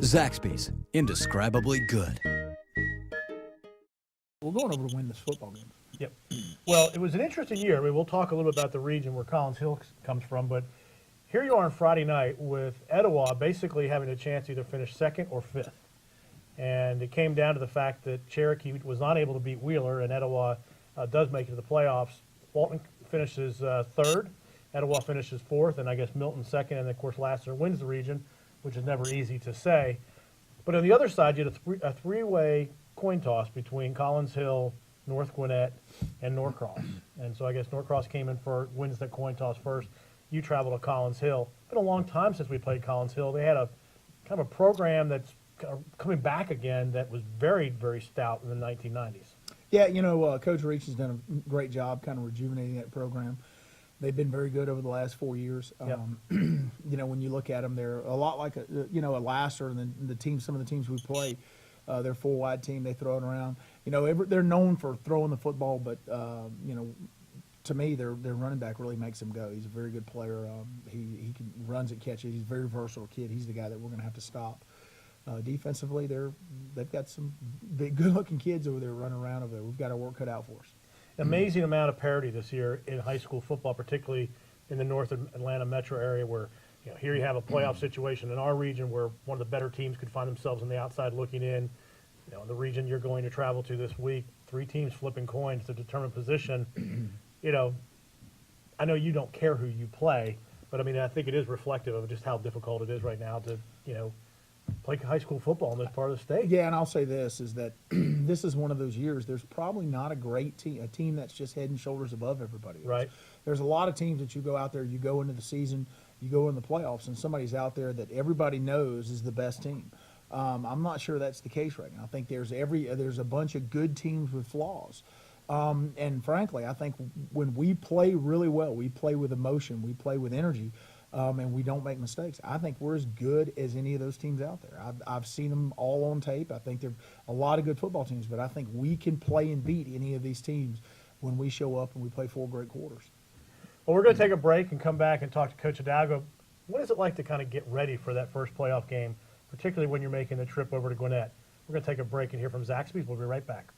Zaxby's, indescribably good. We're going over to win this football game. Yep. Well, it was an interesting year. I mean, we'll talk a little bit about the region where Collins Hill comes from, but here you are on Friday night with Etowah basically having a chance to either finish second or fifth. And it came down to the fact that Cherokee was not able to beat Wheeler, and Etowah does make it to the playoffs. Walton finishes third, Etowah finishes fourth, and I guess Milton second, and of course Lassiter wins the region, which is never easy to say. But on the other side, you had a three-way coin toss between Collins Hill, North Gwinnett, and Norcross. And so I guess Norcross came in for wins that coin toss first. You travel to Collins Hill. It's been a long time since we played Collins Hill. They had a kind of a program that's coming back again that was very, very stout in the 1990s. Yeah, Coach Reach has done a great job kind of rejuvenating that program. They've been very good over the last 4 years. Yep. When you look at them, they're a lot like a Lassiter and the team. Some of the teams we play, they're full wide team. They throw it around. They're known for throwing the football, but to me, their running back really makes him go. He's a very good player. He runs and catches. He's a very versatile kid. He's the guy that we're going to have to stop. Defensively, they've got some big, good-looking kids over there running around over there. We've got our work cut out for us. Amazing amount of parity this year in high school football, particularly in the North Atlanta metro area where, here you have a playoff situation in our region where one of the better teams could find themselves on the outside looking in. In the region you're going to travel to this week, 3 teams flipping coins to determine position. I know you don't care who you play, but I think it is reflective of just how difficult it is right now to, play high school football in this part of the state. Yeah, and I'll say this, is that this is one of those years, there's probably not a great team, a team that's just head and shoulders above everybody else. Right. There's a lot of teams that you go out there, you go into the season, you go in the playoffs, and somebody's out there that everybody knows is the best team. I'm not sure that's the case right now. I think there's a bunch of good teams with flaws. And frankly, I think when we play really well, we play with emotion, we play with energy, and we don't make mistakes. I think we're as good as any of those teams out there. I've seen them all on tape. I think they're a lot of good football teams, but I think we can play and beat any of these teams when we show up and we play 4 great quarters. Well, we're going to take a break and come back and talk to Coach Hidalgo. What is it like to kind of get ready for that first playoff game, particularly when you're making the trip over to Gwinnett? We're going to take a break and hear from Zaxby's. We'll be right back.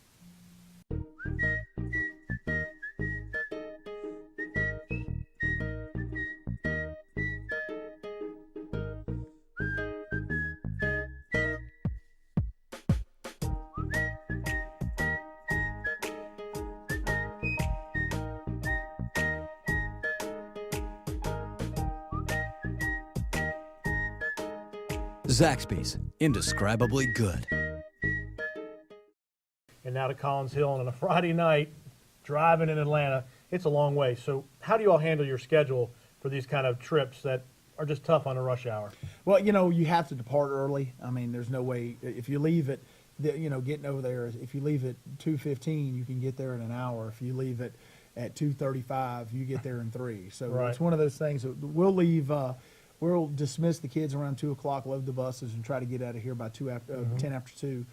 Zaxby's, indescribably good. And now to Collins Hill, and on a Friday night, driving in Atlanta, it's a long way. So how do you all handle your schedule for these kind of trips that are just tough on a rush hour? Well, you have to depart early. There's no way. If you leave at, getting over there, if you leave at 2:15, you can get there in an hour. If you leave at 2:35, you get there in 3. So Right. It's one of those things that we'll leave. We'll dismiss the kids around 2 o'clock, load the buses, and try to get out of here by 10 after 2,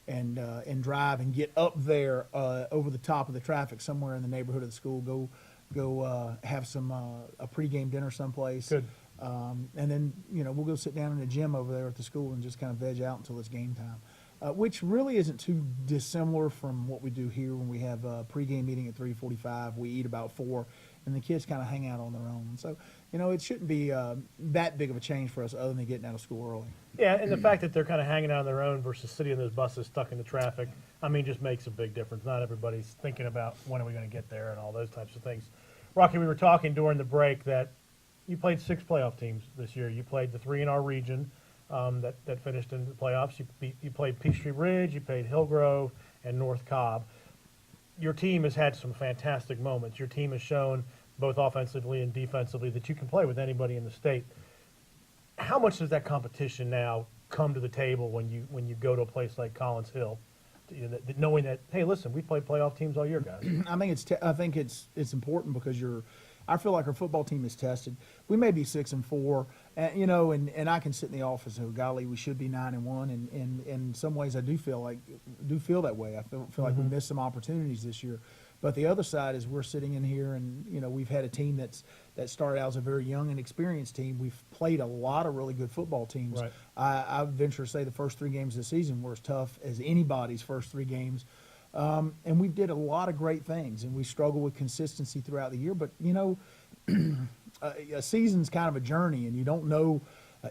and drive and get up there over the top of the traffic somewhere in the neighborhood of the school. Go have some a pregame dinner someplace. Good. And then we'll go sit down in the gym over there at the school and just kind of veg out until it's game time, which really isn't too dissimilar from what we do here when we have a pregame meeting at 3:45. We eat about 4, and the kids kind of hang out on their own. So it shouldn't be that big of a change for us other than getting out of school early. Yeah, and the fact that they're kind of hanging out on their own versus sitting in those buses stuck in the traffic, just makes a big difference. Not everybody's thinking about when are we going to get there and all those types of things. Rocky, we were talking during the break that you played 6 playoff teams this year. You played the 3 in our region that finished in the playoffs. You played Peachtree Ridge, you played Hillgrove, and North Cobb. Your team has had some fantastic moments. Your team has shown both offensively and defensively that you can play with anybody in the state. How much does that competition now come to the table when you go to a place like Collins Hill, knowing that, hey, listen, we played playoff teams all year, guys? I think it's important because I feel like our football team is tested. We may be 6-4, and I can sit in the office and go, golly, we should be 9-1, and in some ways I do feel that way. I feel like we missed some opportunities this year. But the other side is we're sitting in here and, we've had a team that started out as a very young and experienced team. We've played a lot of really good football teams. Right. I venture to say the first 3 games of the season were as tough as anybody's first 3 games. And we did a lot of great things, and we struggled with consistency throughout the year. But, a season's kind of a journey, and you don't know,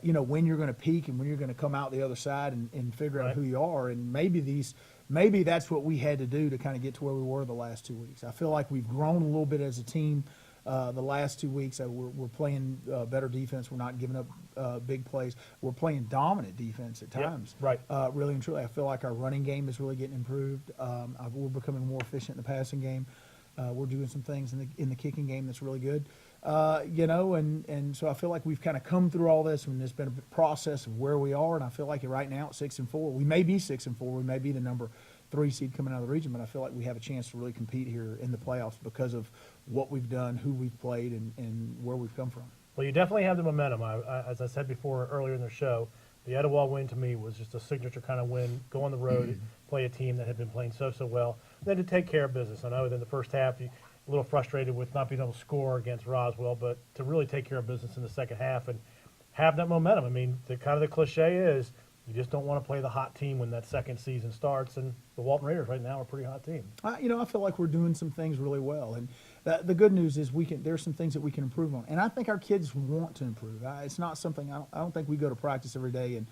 when you're going to peak and when you're going to come out the other side and figure out who you are. And maybe that's what we had to do to kind of get to where we were the last 2 weeks. I feel like we've grown a little bit as a team the last 2 weeks. We're playing better defense. We're not giving up big plays. We're playing dominant defense at times. Yep, right. Really and truly, I feel like our running game is really getting improved. We're becoming more efficient in the passing game. We're doing some things in the kicking game that's really good. And so I feel like we've kind of come through all this, and it's been a process of where we are. And I feel like right now at 6-4, we may be 6-4, we may be the number 3 seed coming out of the region, but I feel like we have a chance to really compete here in the playoffs because of what we've done, who we've played, and where we've come from. Well, you definitely have the momentum. As I said before earlier in the show, the Etowah win to me was just a signature kind of win. Go on the road, play a team that had been playing so well, and then to take care of business. I know in the first half you a little frustrated with not being able to score against Roswell, but to really take care of business in the second half and have that momentum. I mean, the cliche is you just don't want to play the hot team when that second season starts, and the Walton Raiders right now are a pretty hot team. I feel like we're doing some things really well, and the good news is there's some things that we can improve on, and I think our kids want to improve. It's not something I don't think we go to practice every day and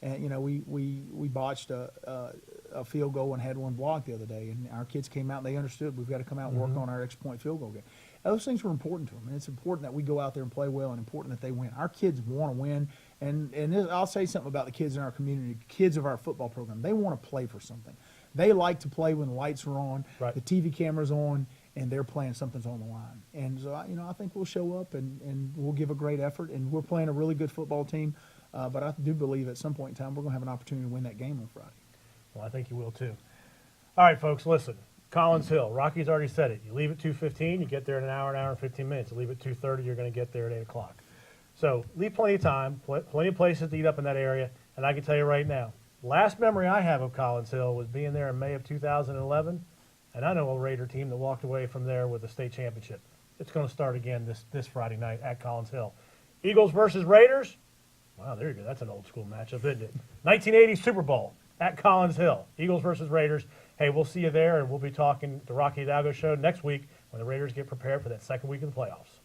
we botched a field goal and had one blocked the other day, and our kids came out and they understood we've got to come out and work on our extra point field goal game. Those things were important to them, and it's important that we go out there and play well, and important that they win. Our kids want to win, and I'll say something about the kids in our community, kids of our football program. They want to play for something. They like to play when the lights are on, right. The TV camera's on, and they're playing something's on the line. And so, I think we'll show up and we'll give a great effort, and we're playing a really good football team. But I do believe at some point in time we're going to have an opportunity to win that game on Friday. Well, I think you will too. All right, folks, listen. Collins Hill. Rocky's already said it. You leave at 2:15, you get there in an hour and 15 minutes. You leave at 2:30, you're going to get there at 8 o'clock. So leave plenty of time, plenty of places to eat up in that area. And I can tell you right now, last memory I have of Collins Hill was being there in May of 2011. And I know a Raider team that walked away from there with a state championship. It's going to start again this Friday night at Collins Hill. Eagles versus Raiders. Wow, there you go. That's an old school matchup, isn't it? 1980 Super Bowl at Collins Hill. Eagles versus Raiders. Hey, we'll see you there, and we'll be talking the Rocky Hidalgo Show next week when the Raiders get prepared for that second week of the playoffs.